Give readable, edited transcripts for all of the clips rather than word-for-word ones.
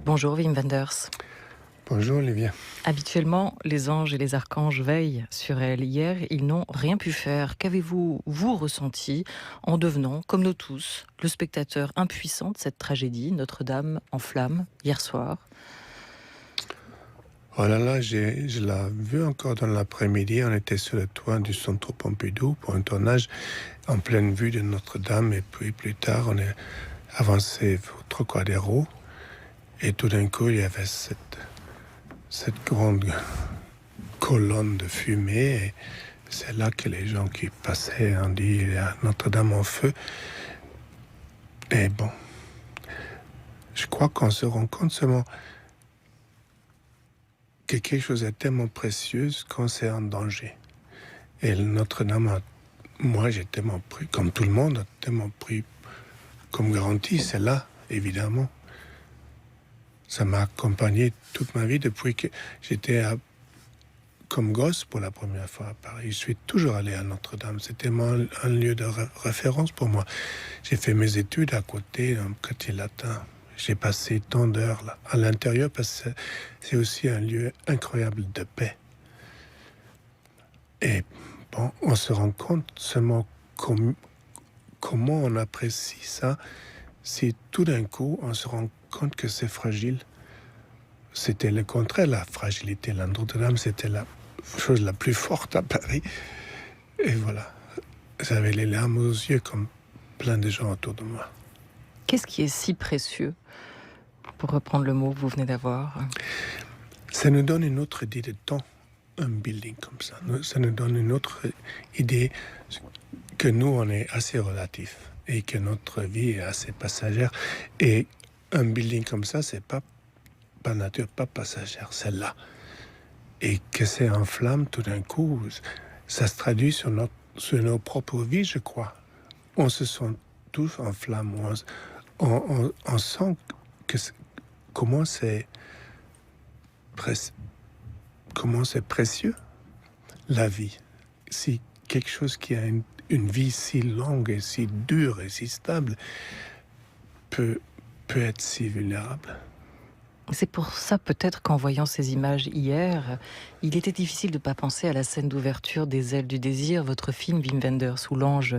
Bonjour Wim Wenders. Bonjour Olivia. Habituellement, les anges et les archanges veillent sur elle. Hier, ils n'ont rien pu faire. Qu'avez-vous, vous, ressenti en devenant, comme nous tous, le spectateur impuissant de cette tragédie, Notre-Dame en flammes, hier soir? Oh là là, je l'ai vu encore dans l'après-midi. On était sur le toit du Centre Pompidou pour un tournage en pleine vue de Notre-Dame. Et puis plus tard, on est avancé au Trocadéro. Et tout d'un coup, il y avait cette grande colonne de fumée. Et c'est là que les gens qui passaient ont dit il y a Notre-Dame en feu. Et bon, je crois qu'on se rend compte seulement que quelque chose est tellement précieux quand c'est en danger. Et Notre-Dame, moi j'ai tellement pris, comme tout le monde, a tellement pris comme garantie, c'est là, évidemment. Ça m'a accompagné toute ma vie depuis que j'étais comme gosse pour la première fois à Paris. Je suis toujours allé à Notre-Dame. C'était un lieu de référence pour moi. J'ai fait mes études à côté, en quartier latin. J'ai passé tant d'heures là, à l'intérieur parce que c'est aussi un lieu incroyable de paix. Et bon, on se rend compte seulement comment on apprécie ça si tout d'un coup on se rend compte que c'est fragile. C'était le contraire, la fragilité. La Notre-Dame, c'était la chose la plus forte à Paris. Et voilà, j'avais les larmes aux yeux comme plein de gens autour de moi. Qu'est-ce qui est si précieux, pour reprendre le mot que vous venez d'avoir? Ça nous donne une autre idée de temps, un building comme ça. Ça nous donne une autre idée que nous, on est assez relatif et que notre vie est assez passagère. Et un building comme ça, c'est pas par nature, pas passagère, c'est là. Et que c'est en flamme tout d'un coup, ça se traduit sur nos propres vies, je crois. On se sent tous en flamme. On sent que comment c'est précieux, la vie. Si quelque chose qui a une vie si longue et si dure et si stable peut être si vulnérable. C'est pour ça peut-être qu'en voyant ces images hier, il était difficile de ne pas penser à la scène d'ouverture des Ailes du désir, votre film Wim Wenders, où l'ange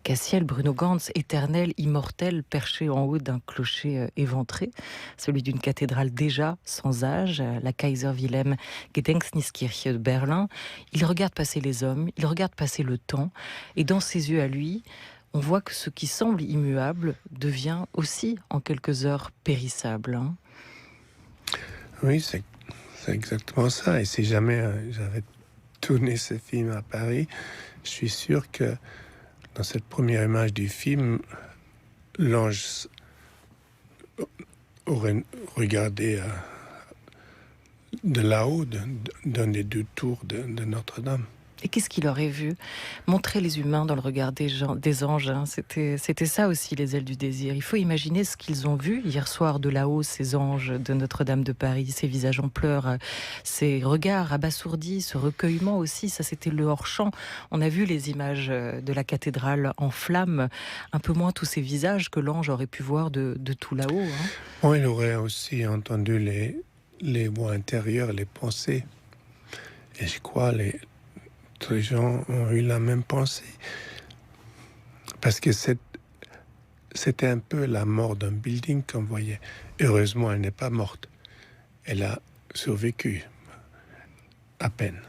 Cassiel, Bruno Ganz, éternel, immortel, perché en haut d'un clocher éventré, celui d'une cathédrale déjà sans âge, la Kaiser Wilhelm Gedenkniskirche de Berlin. Il regarde passer les hommes, il regarde passer le temps, et dans ses yeux à lui, on voit que ce qui semble immuable devient aussi en quelques heures périssable. Oui, c'est exactement ça. Et si jamais j'avais tourné ce film à Paris, je suis sûr que dans cette première image du film, l'ange aurait regardé de là-haut, d'un des deux tours de Notre-Dame. Et qu'est-ce qu'il aurait vu? Montrer les humains dans le regard des anges, hein. C'était ça aussi, les Ailes du désir. Il faut imaginer ce qu'ils ont vu hier soir de là-haut, ces anges de Notre-Dame de Paris, ces visages en pleurs, ces regards abasourdis, ce recueillement aussi, ça c'était le hors-champ. On a vu les images de la cathédrale en flammes, un peu moins tous ces visages que l'ange aurait pu voir de tout là-haut, hein. Bon, il aurait aussi entendu les voix intérieures, les pensées. Et je crois les gens ont eu la même pensée. Parce que c'était un peu la mort d'un building qu'on voyait. Heureusement, elle n'est pas morte. Elle a survécu, à peine.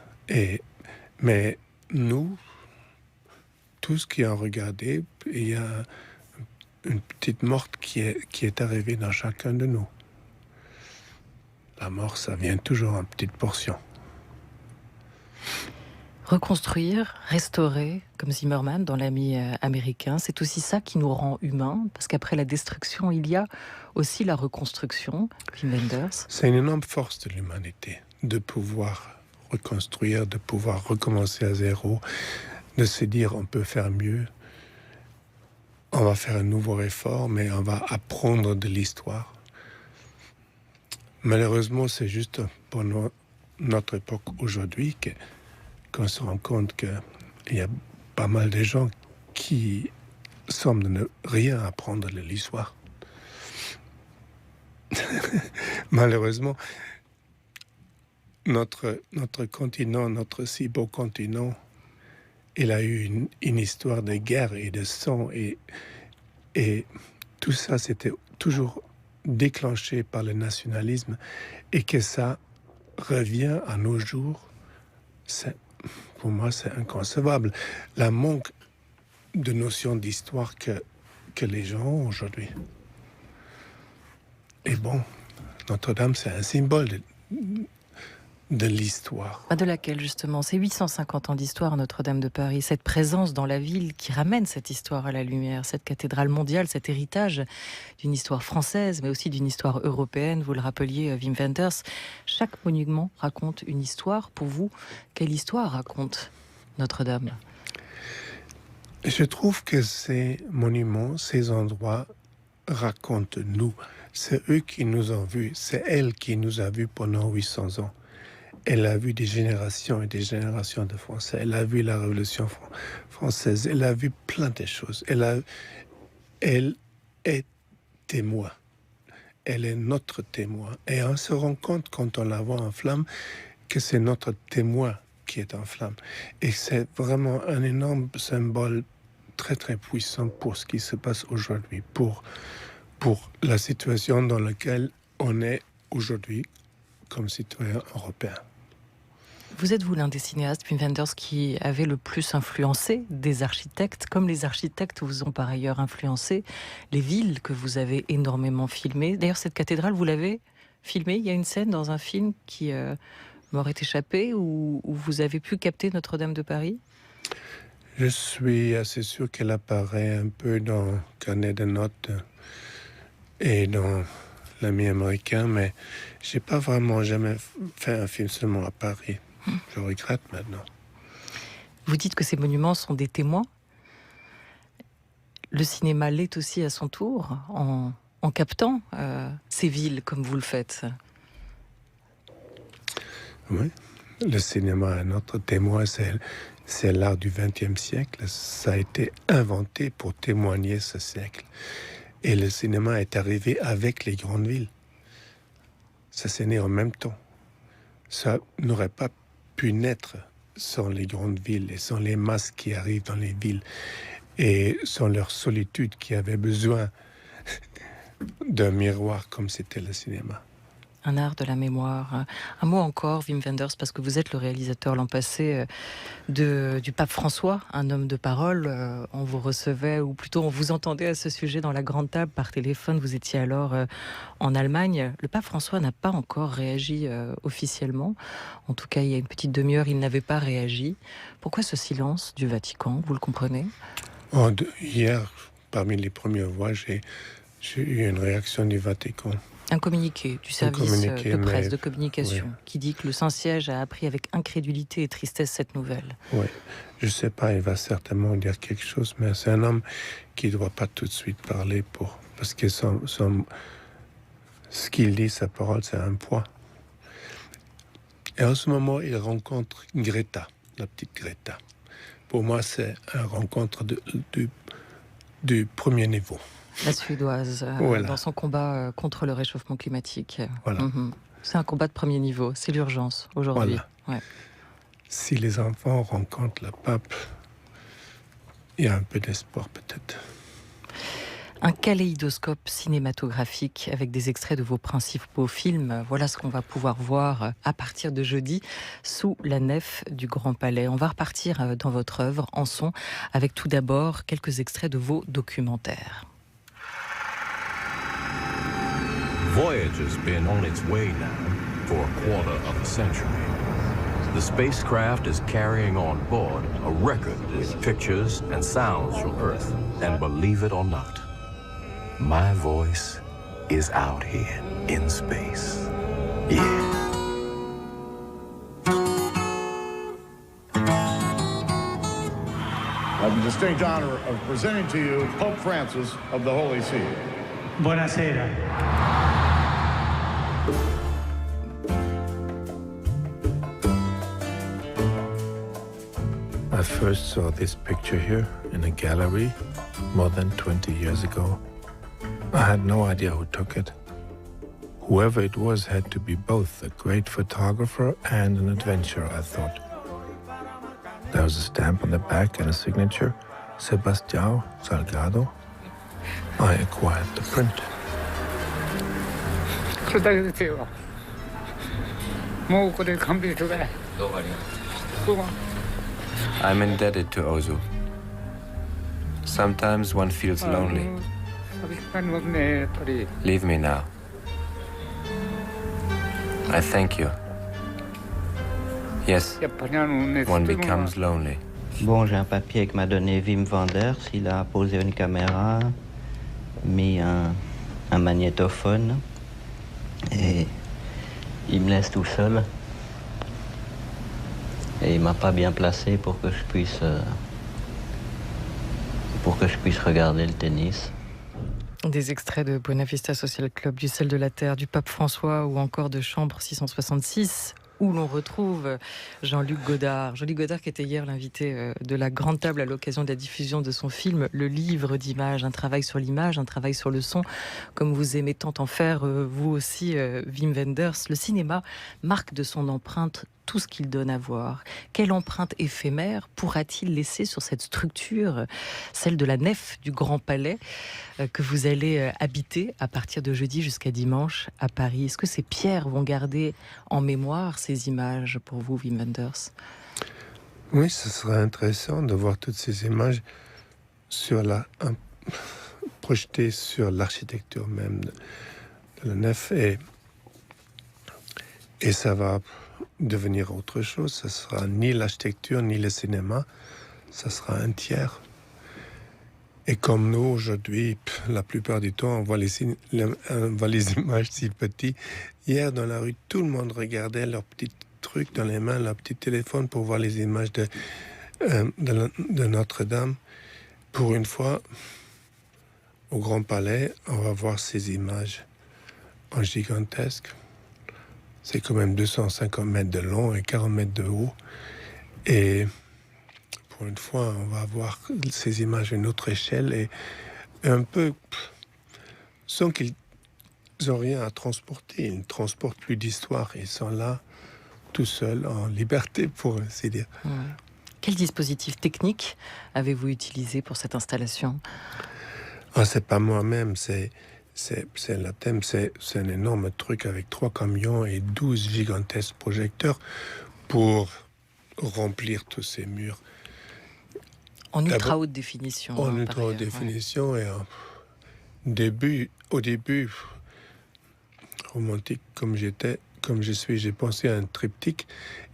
Mais nous, tous qui ont regardé, il y a une petite morte qui est arrivée dans chacun de nous. La mort, ça vient toujours en petite portion. Reconstruire, restaurer, comme Zimmerman dans L'Ami américain, c'est aussi ça qui nous rend humains, parce qu'après la destruction, il y a aussi la reconstruction. Wim Wenders. C'est une énorme force de l'humanité, de pouvoir reconstruire, de pouvoir recommencer à zéro, de se dire on peut faire mieux, on va faire un nouveau effort, mais on va apprendre de l'histoire. Malheureusement, c'est juste pour notre époque aujourd'hui qu'on se rend compte qu'il y a pas mal de gens qui semblent ne rien apprendre de l'histoire. Malheureusement, notre continent, notre si beau continent, il a eu une histoire de guerre et de sang, et tout ça, c'était toujours déclenché par le nationalisme, et que ça revient à nos jours, pour moi, c'est inconcevable. La manque de notion d'histoire que les gens ont aujourd'hui. Et bon, Notre-Dame, c'est un symbole de l'histoire. De laquelle, justement? C'est 850 ans d'histoire, Notre-Dame de Paris. Cette présence dans la ville qui ramène cette histoire à la lumière, cette cathédrale mondiale, cet héritage d'une histoire française, mais aussi d'une histoire européenne. Vous le rappeliez, Wim Wenders. Chaque monument raconte une histoire. Pour vous, quelle histoire raconte Notre-Dame? Je trouve que ces monuments, ces endroits racontent nous. C'est eux qui nous ont vus. C'est elle qui nous a vus pendant 800 ans. Elle a vu des générations et des générations de Français. Elle a vu la Révolution française. Elle a vu plein de choses. Elle est témoin. Elle est notre témoin. Et on se rend compte, quand on la voit en flamme, que c'est notre témoin qui est en flamme. Et c'est vraiment un énorme symbole très, très puissant pour ce qui se passe aujourd'hui, pour la situation dans laquelle on est aujourd'hui comme citoyen européen. Vous êtes, vous, l'un des cinéastes, Wim Wenders, qui avait le plus influencé des architectes, comme les architectes vous ont par ailleurs influencé les villes que vous avez énormément filmées. D'ailleurs, cette cathédrale, vous l'avez filmée. Il y a une scène dans un film qui m'aurait échappé, où vous avez pu capter Notre-Dame de Paris. Je suis assez sûr qu'elle apparaît un peu dans Carnet de notes et dans l'ami américain, mais j'ai pas vraiment jamais fait un film seulement à Paris. Je regrette maintenant. Vous dites que ces monuments sont des témoins. Le cinéma l'est aussi à son tour, en captant ces villes comme vous le faites. Oui, le cinéma est notre témoin, c'est l'art du XXe siècle. Ça a été inventé pour témoigner ce siècle. Et le cinéma est arrivé avec les grandes villes. Ça s'est né en même temps. Ça n'aurait pas pu naître sans les grandes villes et sans les masses qui arrivent dans les villes et sans leur solitude qui avait besoin d'un miroir comme c'était le cinéma. Un art de la mémoire. Un mot encore, Wim Wenders, parce que vous êtes le réalisateur l'an passé du pape François, un homme de parole. On vous recevait, ou plutôt on vous entendait à ce sujet dans la grande table par téléphone. Vous étiez alors en Allemagne. Le pape François n'a pas encore réagi officiellement. En tout cas, il y a une petite demi-heure, il n'avait pas réagi. Pourquoi ce silence du Vatican? Vous le comprenez? Hier, parmi les premières voix, j'ai eu une réaction du Vatican. Un communiqué du service de presse, de communication, qui dit que le Saint-Siège a appris avec incrédulité et tristesse cette nouvelle. Oui, je ne sais pas, il va certainement dire quelque chose, mais c'est un homme qui ne doit pas tout de suite parler parce que ce qu'il dit, sa parole, c'est un poids. Et en ce moment, il rencontre Greta, la petite Greta. Pour moi, c'est une rencontre du premier niveau. La Suédoise, voilà. Dans son combat contre le réchauffement climatique. Voilà. C'est un combat de premier niveau, c'est l'urgence aujourd'hui. Voilà. Ouais. Si les enfants rencontrent le pape, il y a un peu d'espoir peut-être. Un kaléidoscope cinématographique avec des extraits de vos principaux films. Voilà ce qu'on va pouvoir voir à partir de jeudi sous la nef du Grand Palais. On va repartir dans votre œuvre en son avec tout d'abord quelques extraits de vos documentaires. Voyager's been on its way now for a quarter of a century. The spacecraft is carrying on board a record with pictures and sounds from Earth. And believe it or not, my voice is out here in space. Yeah. I have the distinct honor of presenting to you Pope Francis of the Holy See. Buonasera. I first saw this picture here in a gallery more than 20 years ago. I had no idea who took it, Whoever it was had to be both a great photographer and an adventurer, I thought. There was a stamp on the back and a signature, Sebastião Salgado. I acquired the print. I'm indebted to Ozu. Sometimes one feels lonely. Leave me now. I thank you. Yes, one becomes lonely. Bon, j'ai un papier que m'a donné Wim Wenders. Il a posé une caméra, mis un magnétophone et il me laisse tout seul. Et il m'a pas bien placé pour que je puisse regarder le tennis. Des extraits de Buena Vista Social Club, du Sel de la Terre, du Pape François ou encore de Chambre 666, où l'on retrouve Jean-Luc Godard. Jean-Luc Godard qui était hier l'invité de la Grande Table à l'occasion de la diffusion de son film Le Livre d'images, un travail sur l'image, un travail sur le son, comme vous aimez tant en faire, vous aussi, Wim Wenders. Le cinéma marque de son empreinte tout ce qu'il donne à voir. Quelle empreinte éphémère pourra-t-il laisser sur cette structure, celle de la nef du Grand Palais, que vous allez habiter à partir de jeudi jusqu'à dimanche à Paris? Est-ce que ces pierres vont garder en mémoire ces images pour vous, Wim Wenders? Oui, ce serait intéressant de voir toutes ces images projetées sur l'architecture même de la nef, et ça va devenir autre chose. Ce sera ni l'architecture ni le cinéma, ça sera un tiers. Et comme nous aujourd'hui, la plupart du temps, on voit les images si petites. Hier dans la rue, tout le monde regardait leurs petits trucs dans les mains, leur petit téléphone pour voir les images de Notre-Dame. Pour une fois, au Grand Palais, on va voir ces images en gigantesque. C'est quand même 250 mètres de long et 40 mètres de haut. Et pour une fois, on va voir ces images à une autre échelle et un peu sans qu'ils n'ont rien à transporter. Ils ne transportent plus d'histoire. Ils sont là, tout seuls, en liberté, pour ainsi dire. Ouais. Quel dispositif technique avez-vous utilisé pour cette installation? C'est pas moi-même, c'est le thème, c'est un énorme truc avec 3 camions et 12 gigantesques projecteurs pour remplir tous ces murs. En ultra haute définition. En ultra haute définition, ouais. Et au début, romantique comme je suis, j'ai pensé à un triptyque,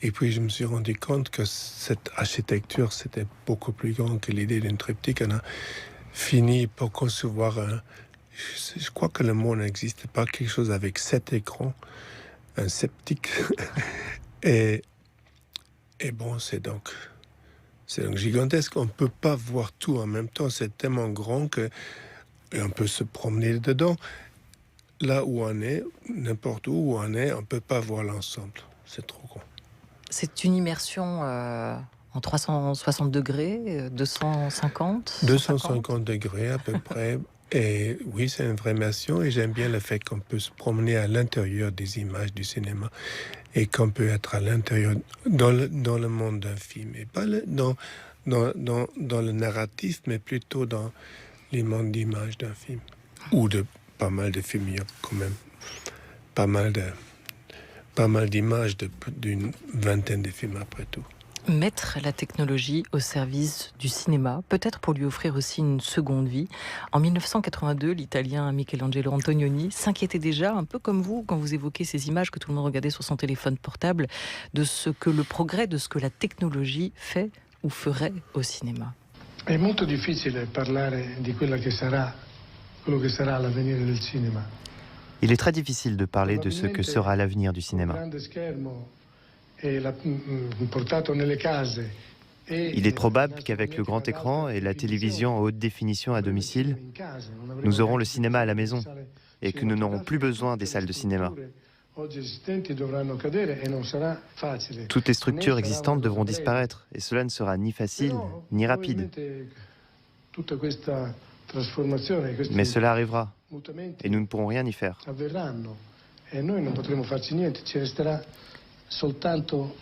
et puis je me suis rendu compte que cette architecture, c'était beaucoup plus grand que l'idée d'un triptyque. On a fini par concevoir je crois que le mot n'existe pas, quelque chose avec 7 écrans, un septique. et bon, c'est donc gigantesque. On ne peut pas voir tout en même temps. C'est tellement grand qu'on peut se promener dedans. Là où on est, n'importe où on est, on ne peut pas voir l'ensemble. C'est trop grand. C'est une immersion en 360 degrés, 250 250 degrés à peu près. Et oui, c'est une vraie immersion, et j'aime bien le fait qu'on peut se promener à l'intérieur des images du cinéma et qu'on peut être à l'intérieur dans le monde d'un film, et pas dans le narratif, mais plutôt dans les mondes d'images d'un film ou de pas mal de films. Il y a quand même pas mal d'images d'une vingtaine de films après tout. Mettre la technologie au service du cinéma, peut-être pour lui offrir aussi une seconde vie. En 1982, l'Italien Michelangelo Antonioni s'inquiétait déjà, un peu comme vous, quand vous évoquez ces images que tout le monde regardait sur son téléphone portable, de ce que le progrès, de ce que la technologie fait ou ferait au cinéma. È molto difficile parlare di quello che sarà l'avenir del cinema. Il est très difficile de parler de ce que sera l'avenir du cinéma. Il est probable qu'avec le grand écran et la télévision en haute définition à domicile, nous aurons le cinéma à la maison et que nous n'aurons plus besoin des salles de cinéma. Toutes les structures existantes devront disparaître et cela ne sera ni facile ni rapide. Mais cela arrivera et nous ne pourrons rien y faire. e noi non potremo farci niente, ci resterà soltanto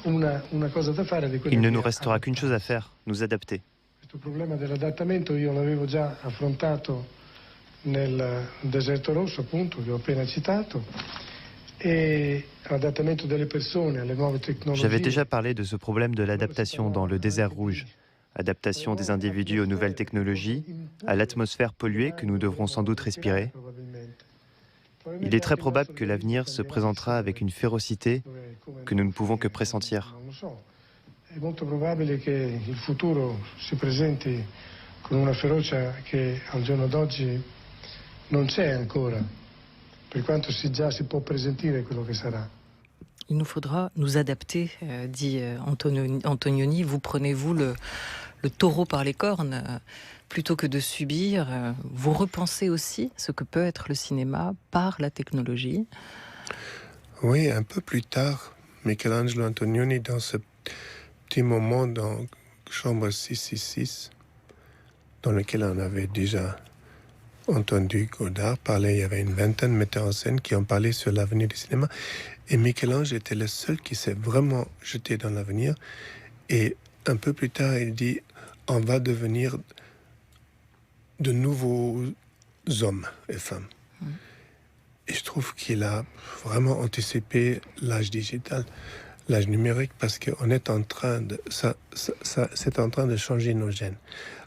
una cosa da fare. Il ne nous restera qu'une chose à faire, nous adapter. Questo problema dell'adattamento io l'avevo già affrontato nel deserto rosso, appunto, che ho appena citato, e l'adattamento delle persone alle nuove tecnologie. J'avais déjà parlé de ce problème de l'adaptation dans le désert rouge. Adaptation des individus aux nouvelles technologies, à l'atmosphère polluée que nous devrons sans doute respirer. Il est très probable que l'avenir se présentera avec une férocité que nous ne pouvons que pressentir. È molto probabile che il futuro si presenti con una ferocia che al giorno d'oggi non c'è ancora, per quanto già si può presentire quello che sarà. Il nous faudra nous adapter, dit Antonioni. Vous prenez-vous le taureau par les cornes plutôt que de subir? Vous repensez aussi ce que peut être le cinéma par la technologie? Oui, un peu plus tard, Michelangelo Antonioni, dans ce petit moment dans chambre 666, dans lequel on avait déjà entendu Godard parler, il y avait une vingtaine de metteurs en scène qui ont parlé sur l'avenir du cinéma. Et Michel-Ange était le seul qui s'est vraiment jeté dans l'avenir. Et un peu plus tard, il dit, on va devenir de nouveaux hommes et femmes. Et je trouve qu'il a vraiment anticipé l'âge digital, l'âge numérique, parce qu'on est en train de... c'est en train de changer nos gènes.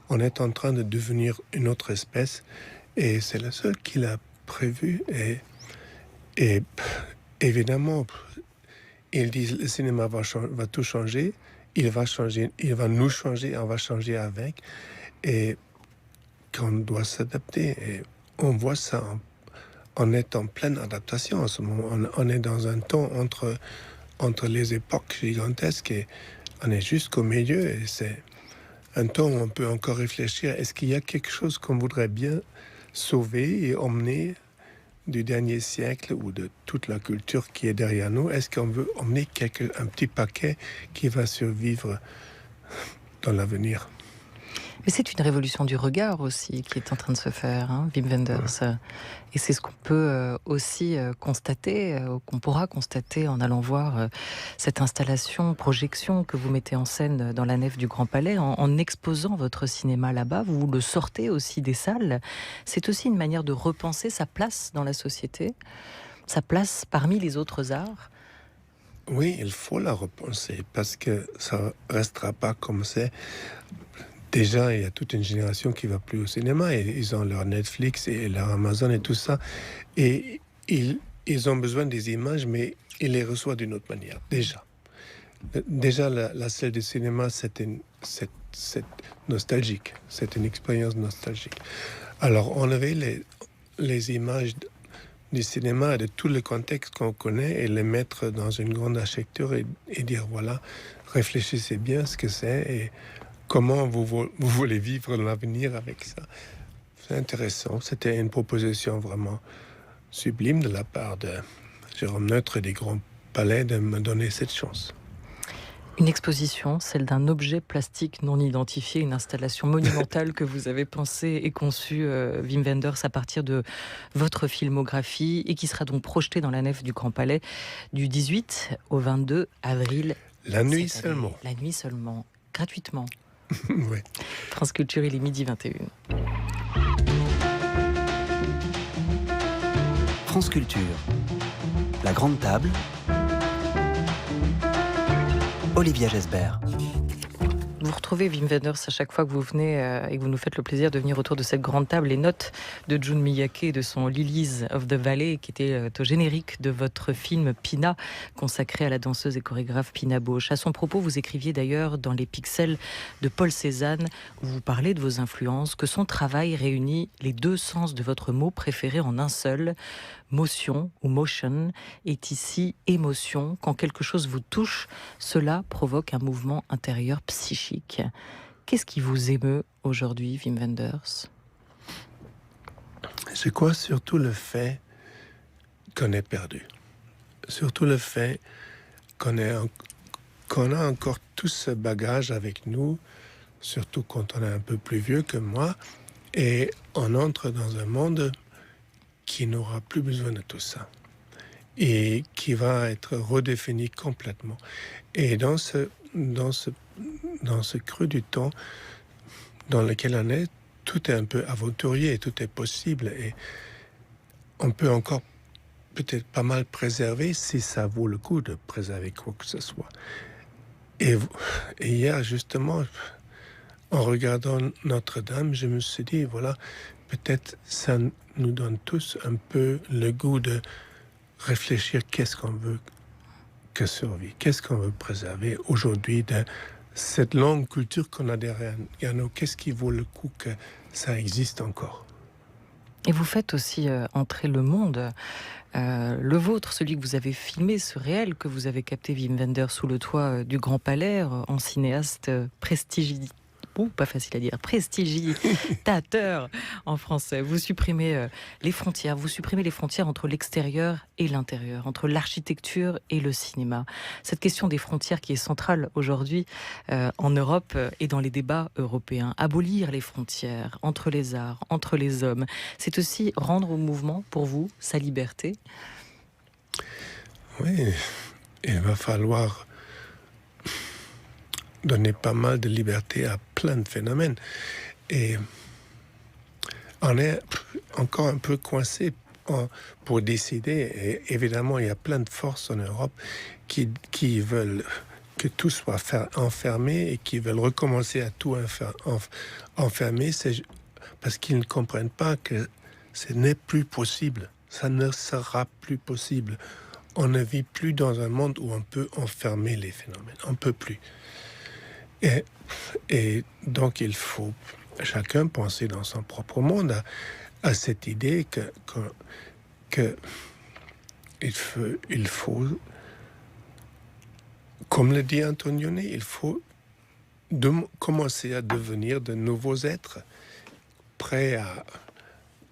On est en train de devenir une autre espèce. Et c'est le seul qui l'a prévu. Et évidemment, il dit le cinéma va tout changer, il va nous changer, on va changer avec, et qu'on doit s'adapter. Et on voit ça, on est en pleine adaptation en ce moment. On est dans un temps entre les époques gigantesques et on est jusqu'au milieu. Et c'est un temps où on peut encore réfléchir, est-ce qu'il y a quelque chose qu'on voudrait bien sauver et emmener du dernier siècle ou de toute la culture qui est derrière nous? Est-ce qu'on veut emmener un petit paquet qui va survivre dans l'avenir? Mais c'est une révolution du regard aussi qui est en train de se faire, hein, Wim Wenders. Ouais. Et c'est ce qu'on peut aussi constater, qu'on pourra constater en allant voir cette installation, projection que vous mettez en scène dans la nef du Grand Palais, en exposant votre cinéma là-bas. Vous le sortez aussi des salles. C'est aussi une manière de repenser sa place dans la société, sa place parmi les autres arts. Oui, il faut la repenser parce que ça ne restera pas comme c'est. Déjà, il y a toute une génération qui ne va plus au cinéma. Et ils ont leur Netflix et leur Amazon et tout ça. Et ils ont besoin des images, mais ils les reçoivent d'une autre manière, déjà. Déjà, la salle de cinéma, c'est nostalgique. C'est une expérience nostalgique. Alors, enlever les images du cinéma et de tous les contextes qu'on connaît et les mettre dans une grande architecture et dire, voilà, réfléchissez bien ce que c'est et comment vous voulez vivre l'avenir avec ça. C'est intéressant. C'était une proposition vraiment sublime de la part de Jérôme Neutre et des Grands Palais de me donner cette chance. Une exposition, celle d'un objet plastique non identifié, une installation monumentale que vous avez pensée et conçue, Wim Wenders, à partir de votre filmographie et qui sera donc projetée dans la nef du Grand Palais du 18 au 22 avril. La nuit seulement. La nuit seulement, gratuitement. Oui. France Culture, il est midi 21. France Culture, la grande table, Olivia Gesbert. Vous retrouvez Wim Wenders à chaque fois que vous venez et que vous nous faites le plaisir de venir autour de cette grande table. Les notes de Jun Miyake et de son Lilies of the Valley, qui était au générique de votre film Pina, consacré à la danseuse et chorégraphe Pina Bausch. À son propos, vous écriviez d'ailleurs dans Les Pixels de Paul Cézanne, où vous parlez de vos influences, que son travail réunit les deux sens de votre mot préféré en un seul. Motion ou motion est ici émotion. Quand quelque chose vous touche, cela provoque un mouvement intérieur psychique. Qu'est-ce qui vous émeut aujourd'hui, Wim Wenders? Je crois surtout le fait qu'on est perdu. Surtout le fait qu'on a encore tout ce bagage avec nous, surtout quand on est un peu plus vieux que moi, et on entre dans un monde qui n'aura plus besoin de tout ça et qui va être redéfini complètement. Et dans ce creux du temps dans lequel on est, tout est un peu aventurier, tout est possible et on peut encore peut-être pas mal préserver si ça vaut le coup de préserver quoi que ce soit. Et hier, justement, en regardant Notre-Dame, je me suis dit, voilà, peut-être ça nous donne tous un peu le goût de réfléchir qu'est-ce qu'on veut que survit, qu'est-ce qu'on veut préserver aujourd'hui de cette longue culture qu'on a derrière nous, qu'est-ce qui vaut le coup que ça existe encore. Et vous faites aussi entrer le monde, le vôtre, celui que vous avez filmé, ce réel que vous avez capté, Wim Wenders, sous le toit du Grand Palais, en cinéaste prestidigitateur en français. Vous supprimez les frontières, entre l'extérieur et l'intérieur, entre l'architecture et le cinéma. Cette question des frontières qui est centrale aujourd'hui en Europe et dans les débats européens. Abolir les frontières entre les arts, entre les hommes, c'est aussi rendre au mouvement, pour vous, sa liberté? Oui, il va falloir donner pas mal de liberté à plein de phénomènes. Et on est encore un peu coincé pour décider. Et évidemment, il y a plein de forces en Europe qui veulent que tout soit enfermé et qui veulent recommencer à tout enfermer. C'est parce qu'ils ne comprennent pas que ce n'est plus possible. Ça ne sera plus possible. On ne vit plus dans un monde où on peut enfermer les phénomènes. On ne peut plus. Et donc, il faut chacun penser dans son propre monde à cette idée que il faut, comme le dit Antonioni, il faut commencer à devenir de nouveaux êtres, prêts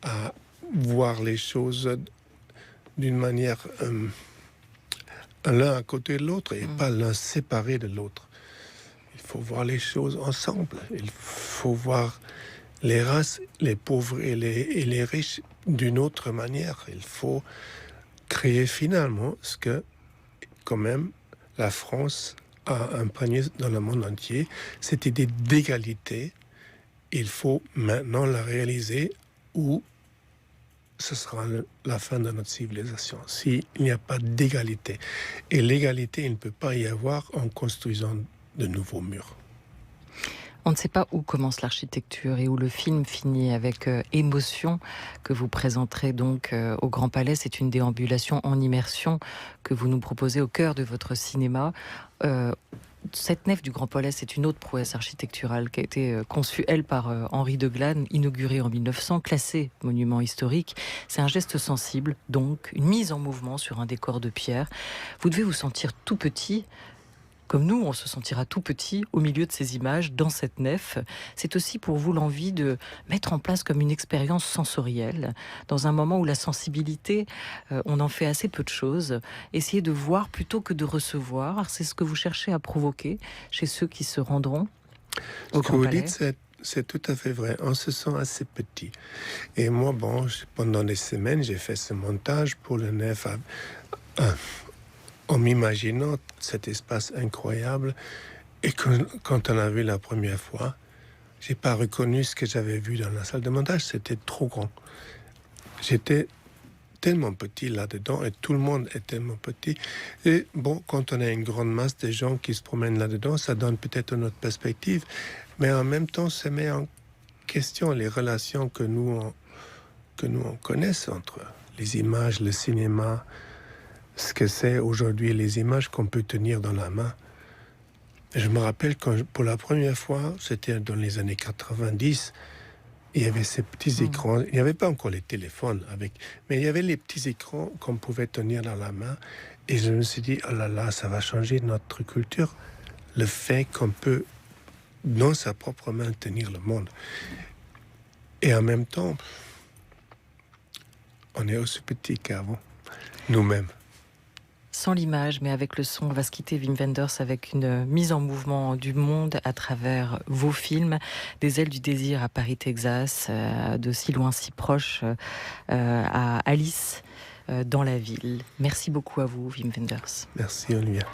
à voir les choses d'une manière l'un à côté de l'autre et pas l'un séparé de l'autre. Il faut voir les choses ensemble. Il faut voir les races, les pauvres et les riches d'une autre manière. Il faut créer finalement ce que, quand même, la France a imprégné dans le monde entier, cette idée d'égalité. Il faut maintenant la réaliser ou ce sera la fin de notre civilisation. S'il n'y a pas d'égalité. Et l'égalité, il ne peut pas y avoir en construisant de nouveaux murs. On ne sait pas où commence l'architecture et où le film finit avec Émotion, que vous présenterez donc au Grand Palais. C'est une déambulation en immersion que vous nous proposez au cœur de votre cinéma. Cette nef du Grand Palais, c'est une autre prouesse architecturale qui a été conçue, elle, par Henri de Glane, inaugurée en 1900, classée monument historique. C'est un geste sensible, donc une mise en mouvement sur un décor de pierre. Vous devez vous sentir tout petit, comme nous, on se sentira tout petit au milieu de ces images, dans cette nef. C'est aussi pour vous l'envie de mettre en place comme une expérience sensorielle, dans un moment où la sensibilité, on en fait assez peu de choses. Essayer de voir plutôt que de recevoir, c'est ce que vous cherchez à provoquer chez ceux qui se rendront au Grand Palais. Ce que vous dites, c'est tout à fait vrai. On se sent assez petit. Et moi, pendant des semaines, j'ai fait ce montage pour le nef en m'imaginant cet espace incroyable. Et quand on l'a vu la première fois, j'ai pas reconnu ce que j'avais vu dans la salle de montage. C'était trop grand. J'étais tellement petit là-dedans et tout le monde est tellement petit. Et quand on a une grande masse de gens qui se promènent là-dedans, ça donne peut-être une autre perspective. Mais en même temps, ça met en question les relations que nous on connaisse entre les images, le cinéma, ce que c'est aujourd'hui les images qu'on peut tenir dans la main. Je me rappelle quand, pour la première fois, c'était dans les années 90, il y avait ces petits écrans. Il n'y avait pas encore les téléphones, mais il y avait les petits écrans qu'on pouvait tenir dans la main. Et je me suis dit, oh là là, ça va changer notre culture. Le fait qu'on peut, dans sa propre main, tenir le monde. Et en même temps, on est aussi petit qu'avant, nous-mêmes. sans l'image, mais avec le son. On va se quitter, Wim Wenders, avec une mise en mouvement du monde à travers vos films. Des ailes du désir à Paris, Texas, de si loin, si proche, à Alice dans la ville. Merci beaucoup à vous, Wim Wenders. Merci, Olivia.